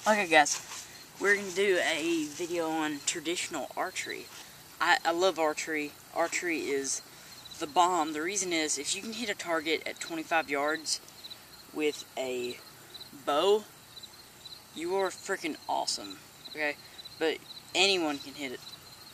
Okay guys, we're going to do a video on traditional archery. I love archery. Archery is the bomb. The reason is, if you can hit a target at 25 yards with a bow, you are freaking awesome, okay? But anyone can hit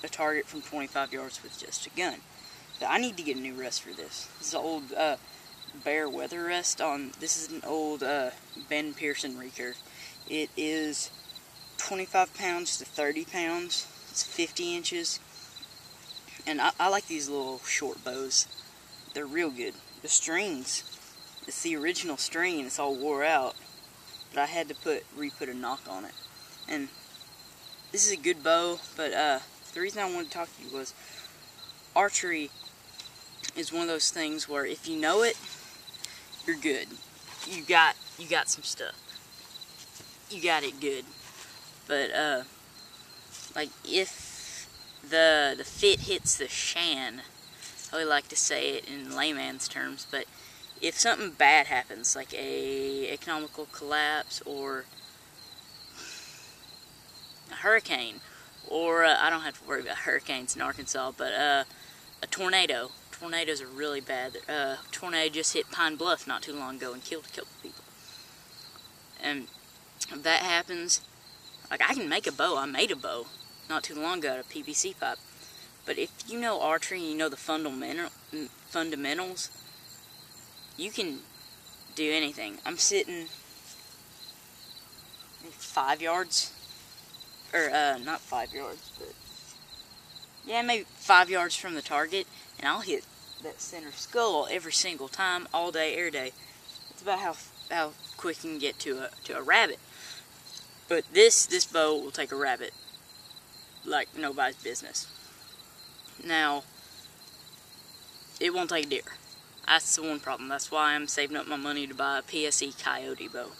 a target from 25 yards with just a gun. But I need to get a new rest for this. This is an old Bear weather rest. This is an old Ben Pearson recurve. It is 25 pounds to 30 pounds. It's 50 inches. And I like these little short bows. They're real good. The strings, it's the original string and it's all wore out. But I had to re-put a knock on it. And this is a good bow, but the reason I wanted to talk to you was archery is one of those things where if you know it, you're good. You got some stuff. You got it good. But like if the fit hits the shan, I would like to say it in layman's terms, but if something bad happens, like a economical collapse or a hurricane, or I don't have to worry about hurricanes in Arkansas, but a tornado. Tornadoes are really bad. Tornado just hit Pine Bluff not too long ago and killed a couple people. And if that happens, like I can make a bow. I made a bow not too long ago out of PVC pipe. But if you know archery and you know the fundamentals, you can do anything. I'm sitting 5 yards, or not 5 yards, but yeah, maybe 5 yards from the target, and I'll hit that center skull every single time, all day, every day. It's about how quick you can get to a rabbit. But this bow will take a rabbit like nobody's business. Now, it won't take a deer. That's the one problem. That's why I'm saving up my money to buy a PSE Coyote bow.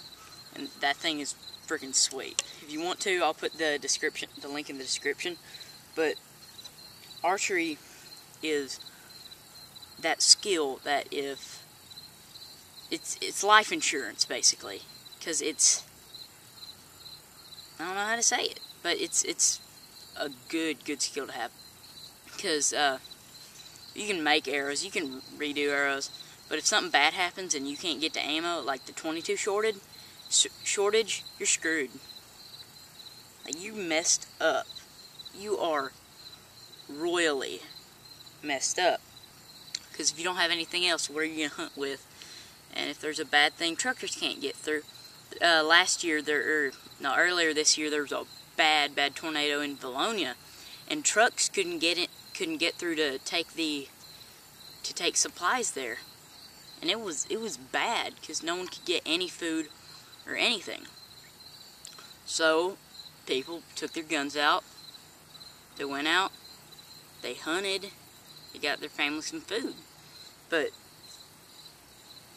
And that thing is freaking sweet. If you want to, I'll put the link in the description. But archery is that skill that if it's life insurance basically, because it's, I don't know how to say it, but it's a good skill to have, because you can make arrows, you can redo arrows, but if something bad happens and you can't get the ammo, like the 22 shortage, you're screwed. Like, you messed up. You are royally messed up. Because if you don't have anything else, what are you going to hunt with? And if there's a bad thing, truckers can't get through. Earlier this year, there was a bad tornado in Valonia, and trucks couldn't get through to take supplies there. And it was bad because no one could get any food or anything. So people took their guns out. They went out. They hunted. They got their family some food. But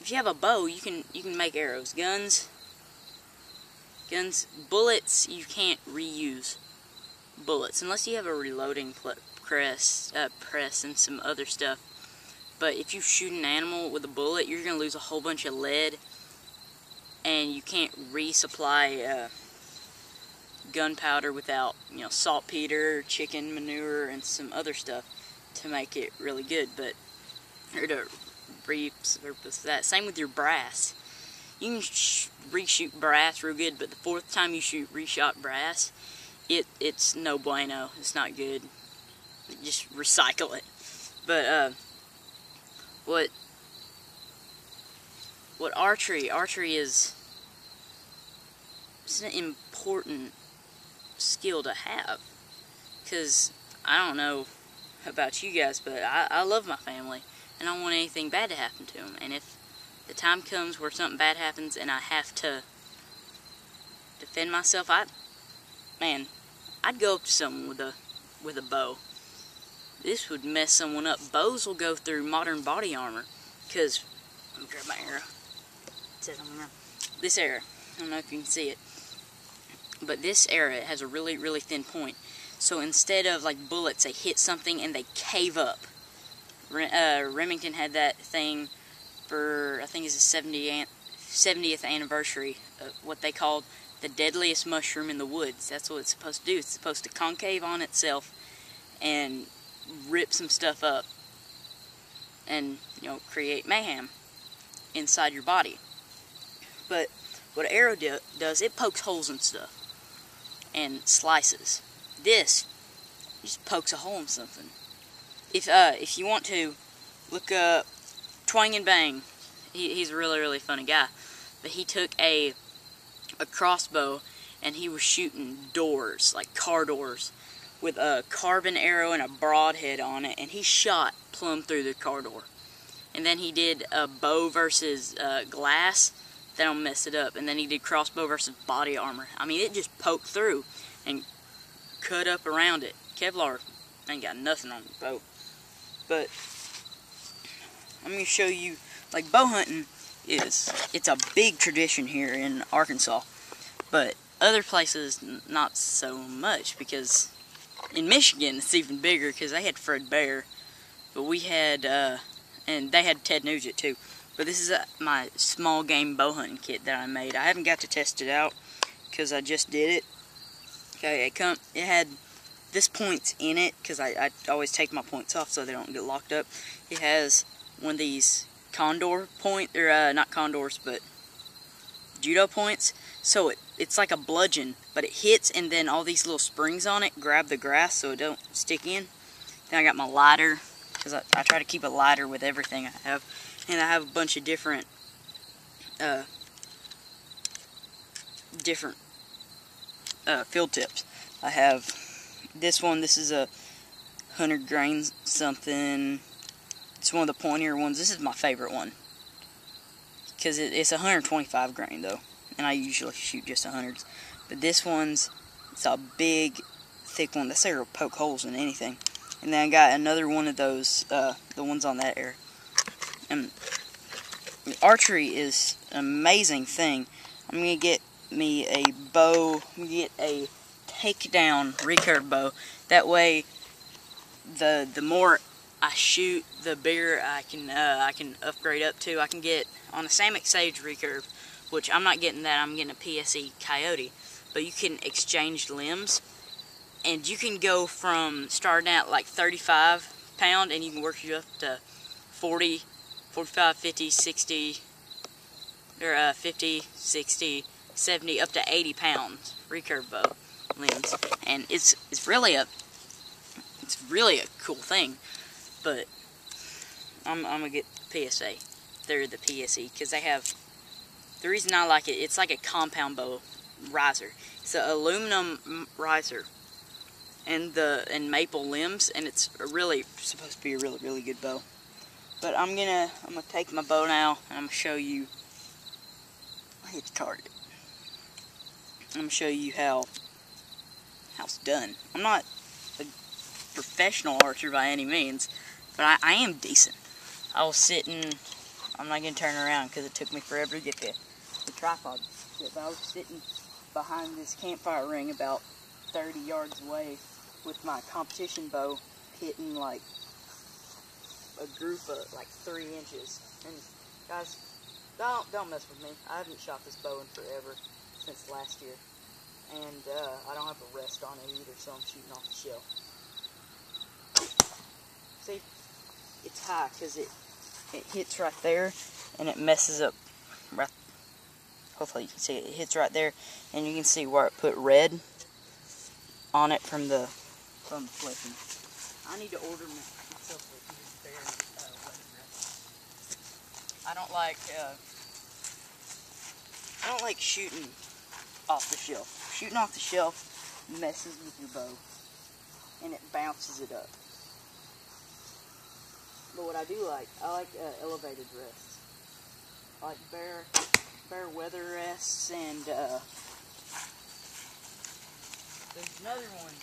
if you have a bow, you can make arrows. Guns, bullets, you can't reuse bullets unless you have a reloading press and some other stuff. But if you shoot an animal with a bullet, you're gonna lose a whole bunch of lead, and you can't resupply gunpowder without, saltpeter, chicken manure, and some other stuff to make it really good. But or to repurpose that. Same with your brass. You can reshoot brass real good, but the fourth time you reshot brass, it's no bueno. It's not good. Just recycle it. But what archery is, it's an important skill to have, because I don't know about you guys, but I love my family and I don't want anything bad to happen to them. And if the time comes where something bad happens and I have to defend myself, I'd go up to someone with a bow. This would mess someone up. Bows will go through modern body armor, because, let me grab my arrow. It says on the arrow. This arrow, I don't know if you can see it, but this arrow has a really thin point. So instead of like bullets, they hit something and they cave up. Remington had that thing for, I think it's the 70th 70th anniversary of what they called the deadliest mushroom in the woods. That's what it's supposed to do. It's supposed to concave on itself and rip some stuff up and, you know, create mayhem inside your body. But what an arrow does, it pokes holes in stuff and slices. This just pokes a hole in something. If you want to, look up Twang and Bang. He's a really funny guy. But he took a crossbow and he was shooting doors, like car doors, with a carbon arrow and a broadhead on it, and he shot plumb through the car door. And then he did a bow versus glass. That'll mess it up. And then he did crossbow versus body armor. I mean, it just poked through and cut up around it. Kevlar ain't got nothing on the bow. But I'm going to show you, like, bow hunting it's a big tradition here in Arkansas. But other places, not so much, because in Michigan it's even bigger, because they had Fred Bear. But we had, and they had Ted Nugent too. But this is my small game bow hunting kit that I made. I haven't got to test it out, because I just did it. Okay, it had this points in it, because I always take my points off so they don't get locked up. It has one of these condor point, or not condors, but judo points. So it's like a bludgeon, but it hits, and then all these little springs on it grab the grass so it don't stick in. Then I got my lighter, because I try to keep it lighter with everything I have. And I have a bunch of different field tips. I have this one. This is a 100 grain something. It's one of the pointier ones. This is my favorite one, because it's 125 grain though, and I usually shoot just 100s. But this one's, it's a big, thick one. That's there to poke holes in anything. And then I got another one of those, the ones on that air. And archery is an amazing thing. I'm gonna get me a bow. I'm gonna get a takedown recurve bow. That way, the more I shoot, the bigger I can upgrade up to. I can get on a Samick Sage recurve, which I'm not getting that. I'm getting a PSE Coyote. But you can exchange limbs, and you can go from starting at like 35 pound, and you can work you up to 40, 45, 50, 60, or 50, 60, 70, up to 80 pounds recurve bow limbs, and it's really a cool thing. But I'm gonna get PSA. They're the PSE, because they have, the reason I like it, it's like a compound bow riser. It's an aluminum riser and maple limbs, and it's really supposed to be a really good bow. But I'm gonna take my bow now, and I'm gonna show you. I hit the target. I'm gonna show you how it's done. I'm not a professional archer by any means, but I am decent. I was sitting. I'm not gonna turn around because it took me forever to get the tripod. But I was sitting behind this campfire ring about 30 yards away with my competition bow, hitting like a group of like 3 inches. And guys, don't mess with me. I haven't shot this bow in forever, since last year, and I don't have a rest on it either, so I'm shooting off the shelf. See, it's high because it hits right there, and it messes up. Right, hopefully you can see it. It hits right there, and you can see where it put red on it from the flipping. I need to order myself a bear wedding dress. I don't like shooting off the shelf. Shooting off the shelf messes with your bow, and it bounces it up. But what I do like, I like elevated rests. I like bare weather rests, and there's another one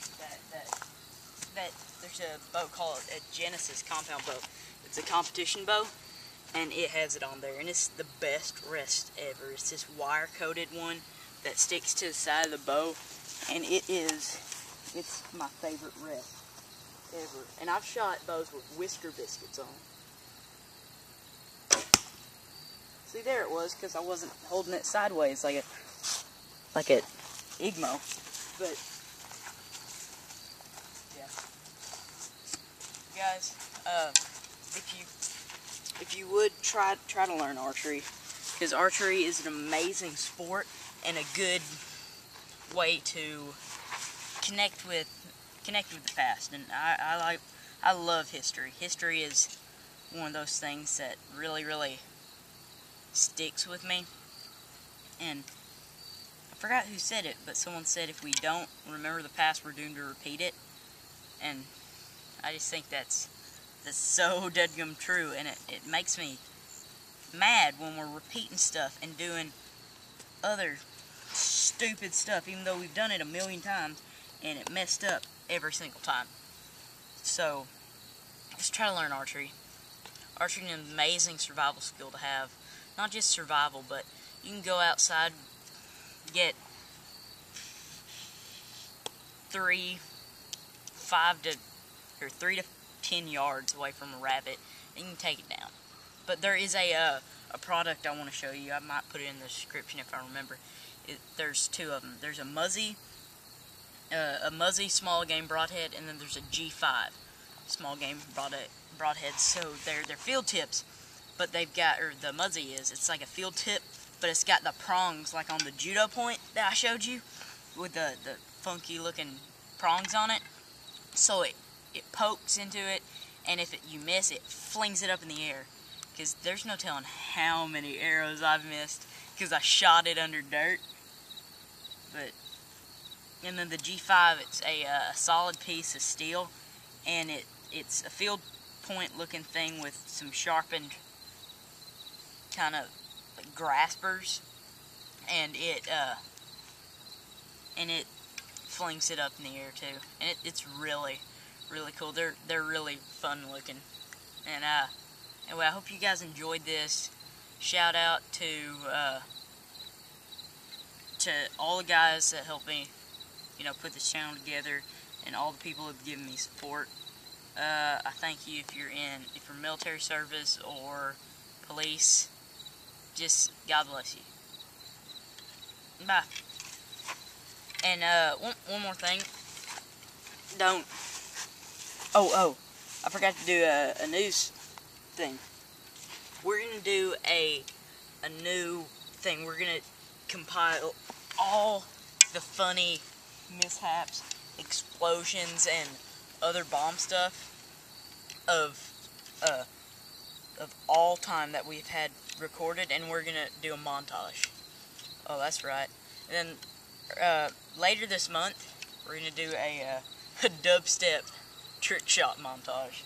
that there's a bow called a Genesis compound bow. It's a competition bow, and it has it on there, and it's the best rest ever. It's this wire coated one that sticks to the side of the bow, and it's my favorite rest ever. And I've shot bows with whisker biscuits on. See, there it was, because I wasn't holding it sideways like like at Igmo. But yeah, guys, if you would try to learn archery, because archery is an amazing sport and a good way to connect with the past. And I love history. History is one of those things that really sticks with me. And I forgot who said it, but someone said if we don't remember the past, we're doomed to repeat it. And I just think that's so deadgum true, and it makes me mad when we're repeating stuff and doing other stupid stuff, even though we've done it a million times and it messed up every single time. So just try to learn archery. Archery is an amazing survival skill to have. Not just survival, but you can go outside, get 3 to 10 yards away from a rabbit, and you can take it down. But there is a product I want to show you. I might put it in the description if I remember. There's two of them. There's a Muzzy small game broadhead, and then there's a G5 small game broadhead. So they're field tips, but they've got, or the Muzzy it's like a field tip, but it's got the prongs like on the judo point that I showed you, with the funky looking prongs on it. So it pokes into it, and if you miss, it flings it up in the air. Because there's no telling how many arrows I've missed because I shot it under dirt. And then the G5, it's a solid piece of steel, and it's a field point looking thing with some sharpened kind of like graspers, and it flings it up in the air too, and it's really cool. They're really fun looking, and anyway, I hope you guys enjoyed this. Shout out to all the guys that helped me, put this channel together, and all the people who have given me support. I thank you if you're military service or police. Just God bless you. Bye. And one more thing. I forgot to do a news thing. We're gonna do a new thing. We're gonna compile all the funny mishaps, explosions, and other bomb stuff of all time that we've had recorded, and we're gonna do a montage. Oh, that's right. And then later this month, we're gonna do a dubstep trick shot montage.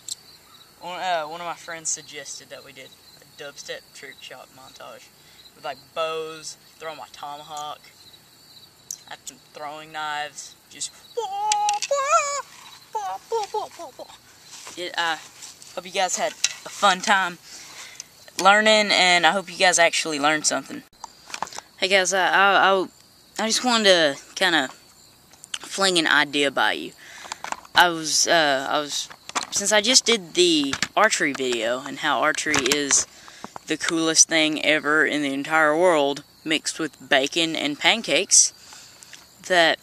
One of my friends suggested that we did a dubstep trick shot montage with like bows, throw my tomahawk, I have some throwing knives, just I hope you guys had a fun time learning, and I hope you guys actually learned something. Hey guys, I just wanted to kind of fling an idea by you. Since I just did the archery video and how archery is the coolest thing ever in the entire world, mixed with bacon and pancakes, that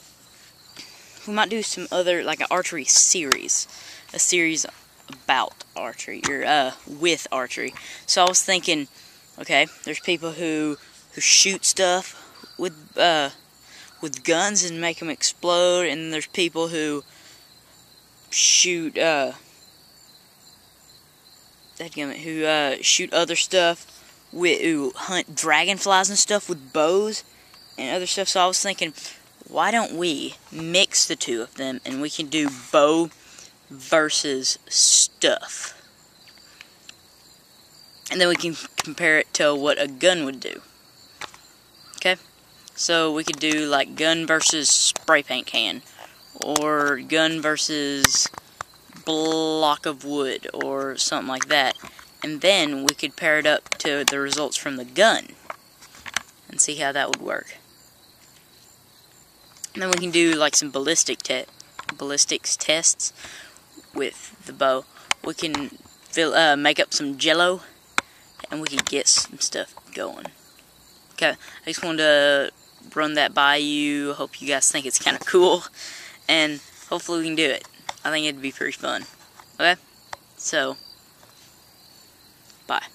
we might do some other, like an archery series, a series about archery, or with archery. So I was thinking, okay, there's people who shoot stuff with guns and make them explode, and there's people who shoot shoot other stuff who hunt dragonflies and stuff with bows and other stuff. So I was thinking, why don't we mix the two of them, and we can do bow versus stuff, and then we can compare it to what a gun would do. Okay, so we could do like gun versus spray paint can, or gun versus block of wood, or something like that, and then we could pair it up to the results from the gun and see how that would work. And then we can do like some ballistics tests with the bow. We can make up some jello, and we can get some stuff going. Okay, I just wanted to run that by you. Hope you guys think it's kind of cool, and hopefully we can do it. I think it'd be pretty fun. Okay, so bye.